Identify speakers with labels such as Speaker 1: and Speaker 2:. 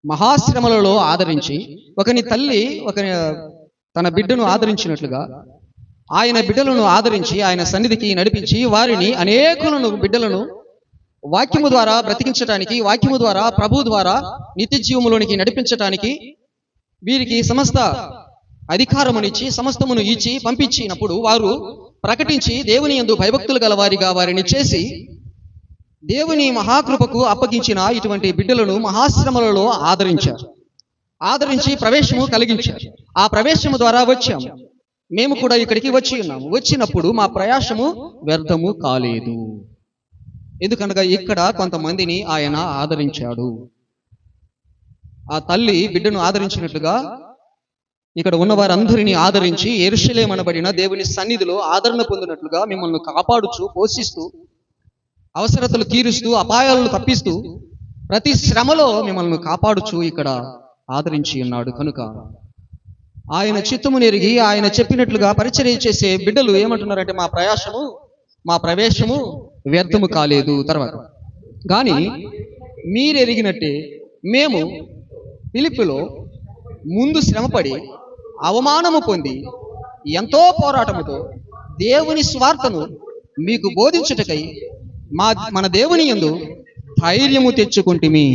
Speaker 1: మహాశ్రమలలో ఆదరించి, ఒకని తల్లి తన బిడ్డను ఆదరించినట్లుగా ఆయన బిడ్డలను ఆదరించి ఆయన సన్నిధికి నడిపించి వారిని అనేకులను బిడ్డలను వాక్యము ద్వారా బ్రతికించటానికి, వాక్యము ద్వారా ప్రభు ద్వారా నిత్య జీవములోనికి నడిపించటానికి వీరికి సమస్త అధికారమునిచ్చి సమస్తమును ఇచ్చి పంపించినప్పుడు వారు ప్రకటించి దేవుని యందు భయభక్తులు గల వారిగా వారిని చేసి దేవుని మహాకృపకు అప్పగించిన ఇటువంటి బిడ్డలను మహాశ్రమలలో ఆదరించి ప్రవేశము కలిగించారు. ఆ ప్రవేశము ద్వారా వచ్చాము. మేము కూడా ఇక్కడికి వచ్చి ఉన్నాము. వచ్చినప్పుడు మా ప్రయాసము వ్యర్థము కాలేదు. ఎందుకనగా ఇక్కడ కొంతమందిని ఆయన ఆదరించాడు. ఆ తల్లి బిడ్డను ఆదరించినట్లుగా ఇక్కడ ఉన్న వారందరినీ ఆదరించి యెరూషలేము అనబడిన దేవుని సన్నిధిలో ఆదరణ పొందినట్లుగా మిమ్మల్ని కాపాడుచు, పోషిస్తూ, అవసరతలు తీరుస్తూ, అపాయాలను తప్పిస్తూ, ప్రతి శ్రమలో మిమ్మల్ని కాపాడుచు ఇక్కడ ఆదరించి ఉన్నాడు. కనుక ఆయన చిత్తము నెరిగి ఆయన చెప్పినట్లుగా పరిచర్య చేసే బిడ్డలు ఏమంటున్నారంటే మా ప్రవేశము వ్యర్థము కాలేదు. తర్వాత కానీ మీరెరిగినట్టే మేము ఫిలిప్పులో ముందు శ్రమపడి అవమానము పొంది ఎంతో పోరాటముతో దేవుని స్వార్థను మీకు బోధించుటకై మన దేవుని యందు ధైర్యము తెచ్చుకుంటిమి.